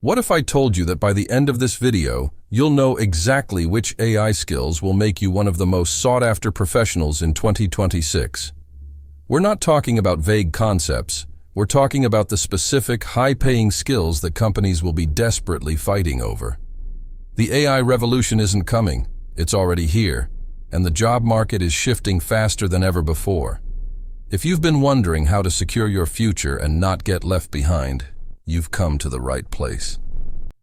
What if I told you that by the end of this video, you'll know exactly which AI skills will make you one of the most sought-after professionals in 2026? We're not talking about vague concepts. We're talking about the specific, high-paying skills that companies will be desperately fighting over. The AI revolution isn't coming. It's already here, and the job market is shifting faster than ever before. If you've been wondering how to secure your future and not get left behind, you've come to the right place.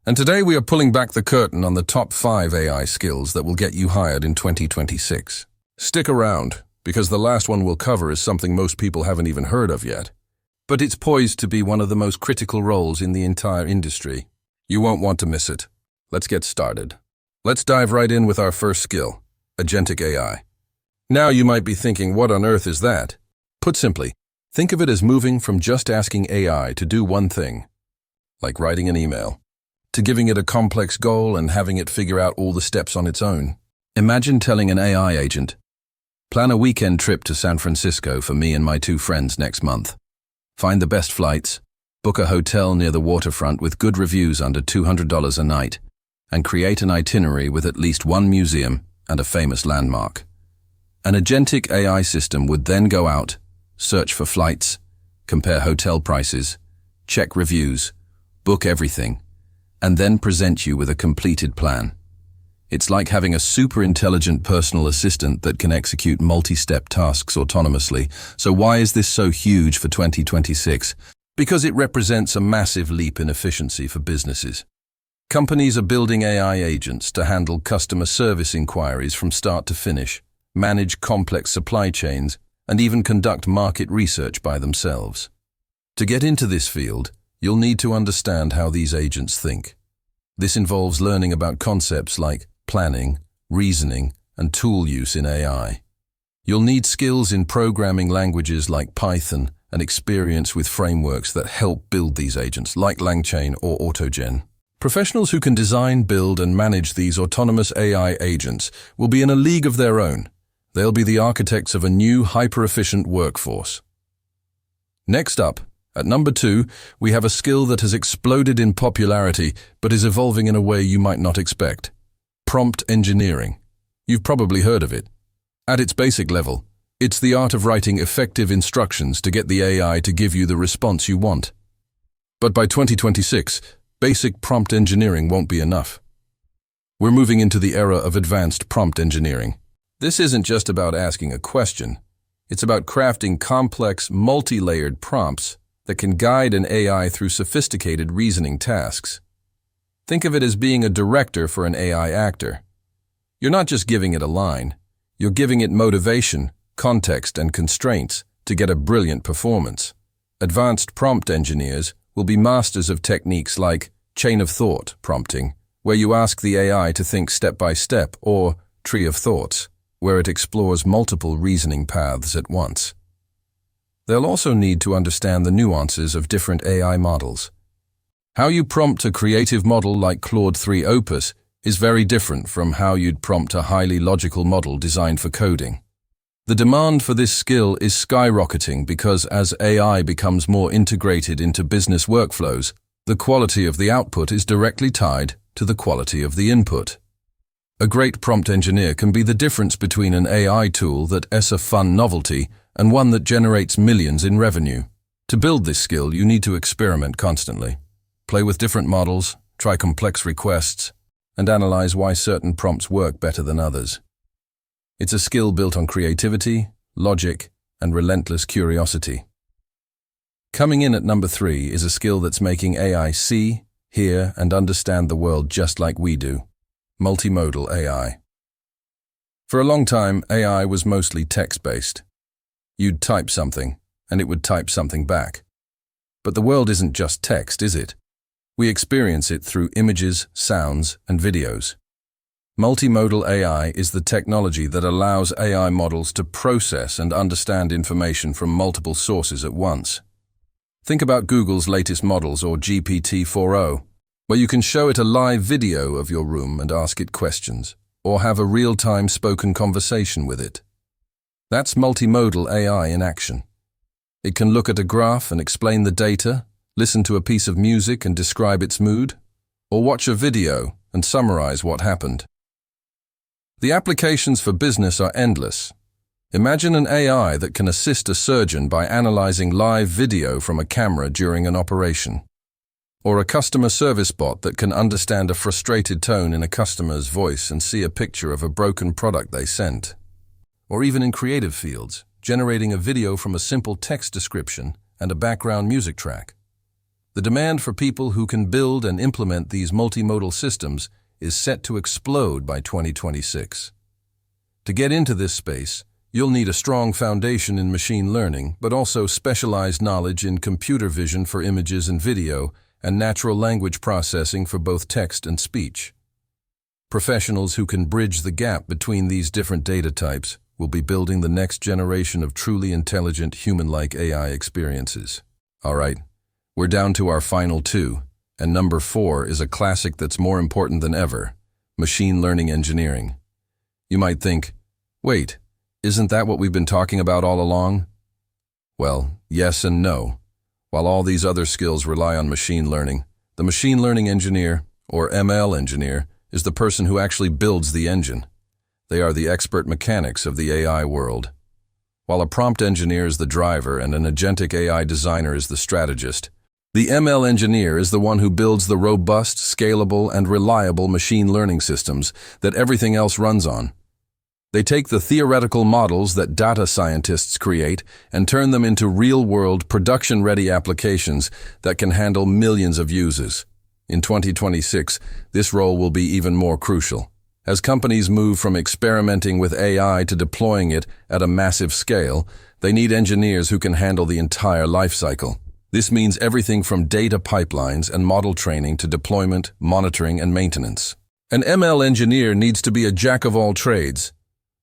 And today we are pulling back the curtain on the top 5 AI skills that will get you hired in 2026. Stick around, because the last one we'll cover is something most people haven't even heard of yet. But it's poised to be one of the most critical roles in the entire industry. You won't want to miss it. Let's get started. Let's dive right in with our first skill, agentic AI. Now you might be thinking, what on earth is that? Put simply, think of it as moving from just asking AI to do one thing, like writing an email, to giving it a complex goal and having it figure out all the steps on its own. Imagine telling an AI agent, plan a weekend trip to San Francisco for me and my 2 friends next month. Find the best flights, book a hotel near the waterfront with good reviews under $200 a night, and create an itinerary with at least one museum and a famous landmark. An agentic AI system would then go out, search for flights, compare hotel prices, check reviews, book everything, and then present you with a completed plan. It's like having a super intelligent personal assistant that can execute multi-step tasks autonomously. So why is this so huge for 2026? Because it represents a massive leap in efficiency for businesses. Companies are building AI agents to handle customer service inquiries from start to finish, manage complex supply chains, and even conduct market research by themselves. To get into this field, you'll need to understand how these agents think. This involves learning about concepts like planning, reasoning, and tool use in AI. You'll need skills in programming languages like Python and experience with frameworks that help build these agents like LangChain or AutoGen. Professionals who can design, build, and manage these autonomous AI agents will be in a league of their own. They'll be the architects of a new, hyper-efficient workforce. Next up, at number 2, we have a skill that has exploded in popularity but is evolving in a way you might not expect. Prompt engineering. You've probably heard of it. At its basic level, it's the art of writing effective instructions to get the AI to give you the response you want. But by 2026, basic prompt engineering won't be enough. We're moving into the era of advanced prompt engineering. This isn't just about asking a question. It's about crafting complex, multi-layered prompts that can guide an AI through sophisticated reasoning tasks. Think of it as being a director for an AI actor. You're not just giving it a line. You're giving it motivation, context, and constraints to get a brilliant performance. Advanced prompt engineers will be masters of techniques like chain of thought prompting, where you ask the AI to think step by step, or tree of thoughts, where it explores multiple reasoning paths at once. They'll also need to understand the nuances of different AI models. How you prompt a creative model like Claude 3 Opus is very different from how you'd prompt a highly logical model designed for coding. The demand for this skill is skyrocketing because as AI becomes more integrated into business workflows, the quality of the output is directly tied to the quality of the input. A great prompt engineer can be the difference between an AI tool that is a fun novelty and one that generates millions in revenue. To build this skill, you need to experiment constantly. Play with different models, try complex requests, and analyze why certain prompts work better than others. It's a skill built on creativity, logic, and relentless curiosity. Coming in at number 3 is a skill that's making AI see, hear, and understand the world just like we do. Multimodal AI. For a long time, AI was mostly text-based. You'd type something, and it would type something back. But the world isn't just text, is it? We experience it through images, sounds, and videos. Multimodal AI is the technology that allows AI models to process and understand information from multiple sources at once. Think about Google's latest models or GPT-4o, where you can show it a live video of your room and ask it questions, or have a real-time spoken conversation with it. That's multimodal AI in action. It can look at a graph and explain the data, listen to a piece of music and describe its mood, or watch a video and summarize what happened. The applications for business are endless. Imagine an AI that can assist a surgeon by analyzing live video from a camera during an operation, or a customer service bot that can understand a frustrated tone in a customer's voice and see a picture of a broken product they sent. Or even in creative fields, generating a video from a simple text description and a background music track. The demand for people who can build and implement these multimodal systems is set to explode by 2026. To get into this space, you'll need a strong foundation in machine learning, but also specialized knowledge in computer vision for images and video, and natural language processing for both text and speech. Professionals who can bridge the gap between these different data types will be building the next generation of truly intelligent, human-like AI experiences. All right, we're down to our final two, and number 4 is a classic that's more important than ever: machine learning engineering. You might think, wait, isn't that what we've been talking about all along? Well, yes and no. While all these other skills rely on machine learning, the machine learning engineer, or ML engineer, is the person who actually builds the engine. They are the expert mechanics of the AI world. While a prompt engineer is the driver and an agentic AI designer is the strategist, the ML engineer is the one who builds the robust, scalable, and reliable machine learning systems that everything else runs on. They take the theoretical models that data scientists create and turn them into real-world, production-ready applications that can handle millions of users. In 2026, this role will be even more crucial. As companies move from experimenting with AI to deploying it at a massive scale, they need engineers who can handle the entire life cycle. This means everything from data pipelines and model training to deployment, monitoring, and maintenance. An ML engineer needs to be a jack of all trades.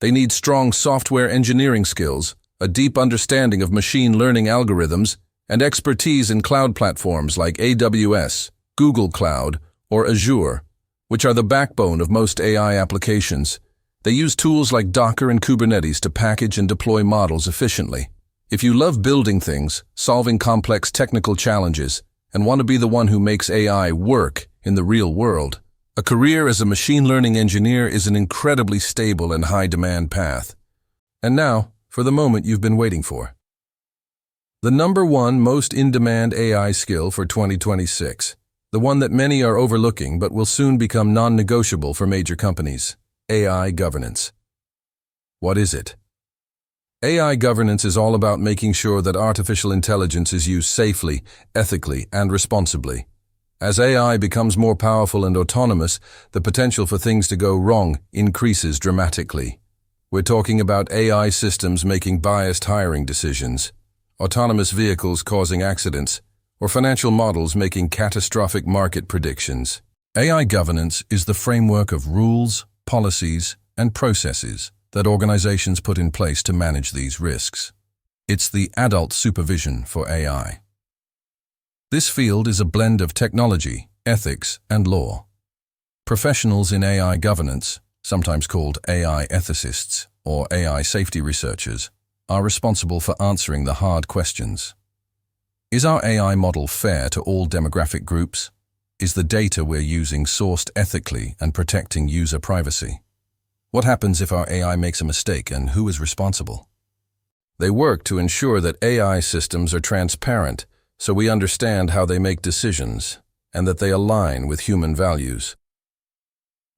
They need strong software engineering skills, a deep understanding of machine learning algorithms, and expertise in cloud platforms like AWS, Google Cloud, or Azure, which are the backbone of most AI applications. They use tools like Docker and Kubernetes to package and deploy models efficiently. If you love building things, solving complex technical challenges, and want to be the one who makes AI work in the real world, a career as a machine learning engineer is an incredibly stable and high-demand path. And now, for the moment you've been waiting for. The number 1 most in-demand AI skill for 2026. The one that many are overlooking but will soon become non-negotiable for major companies: AI governance. What is it? AI governance is all about making sure that artificial intelligence is used safely, ethically, and responsibly. As AI becomes more powerful and autonomous, the potential for things to go wrong increases dramatically. We're talking about AI systems making biased hiring decisions, autonomous vehicles causing accidents, or financial models making catastrophic market predictions. AI governance is the framework of rules, policies, and processes that organizations put in place to manage these risks. It's the adult supervision for AI. This field is a blend of technology, ethics, and law. Professionals in AI governance, sometimes called AI ethicists or AI safety researchers, are responsible for answering the hard questions. Is our AI model fair to all demographic groups? Is the data we're using sourced ethically and protecting user privacy? What happens if our AI makes a mistake, and who is responsible? They work to ensure that AI systems are transparent, so we understand how they make decisions, and that they align with human values.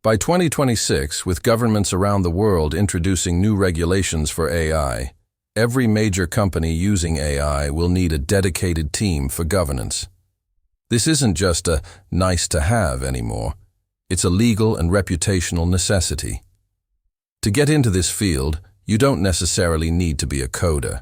By 2026, with governments around the world introducing new regulations for AI, every major company using AI will need a dedicated team for governance. This isn't just a nice-to-have anymore. It's a legal and reputational necessity. To get into this field, you don't necessarily need to be a coder.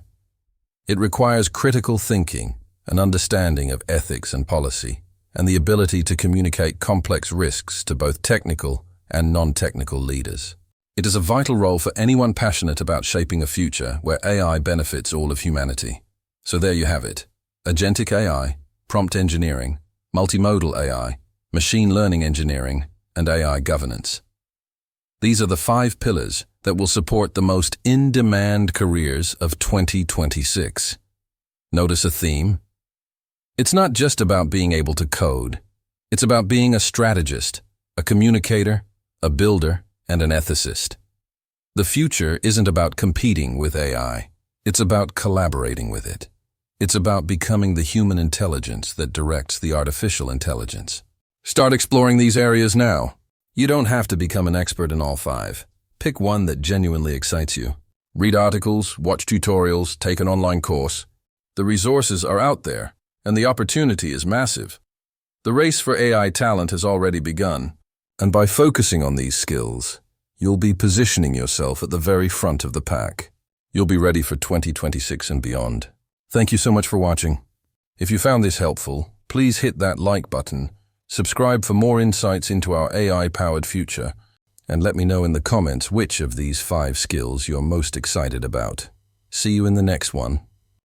It requires critical thinking, an understanding of ethics and policy, and the ability to communicate complex risks to both technical and non-technical leaders. It is a vital role for anyone passionate about shaping a future where AI benefits all of humanity. So there you have it: agentic AI, prompt engineering, multimodal AI, machine learning engineering, and AI governance. These are the 5 pillars that will support the most in-demand careers of 2026. Notice a theme? It's not just about being able to code. It's about being a strategist, a communicator, a builder, and an ethicist. The future isn't about competing with AI. It's about collaborating with it. It's about becoming the human intelligence that directs the artificial intelligence. Start exploring these areas now. You don't have to become an expert in all 5. Pick one that genuinely excites you. Read articles, watch tutorials, take an online course. The resources are out there, and the opportunity is massive. The race for AI talent has already begun, and by focusing on these skills, you'll be positioning yourself at the very front of the pack. You'll be ready for 2026 and beyond. Thank you so much for watching. If you found this helpful, please hit that like button, subscribe for more insights into our AI-powered future, and let me know in the comments which of these 5 skills you're most excited about. See you in the next one.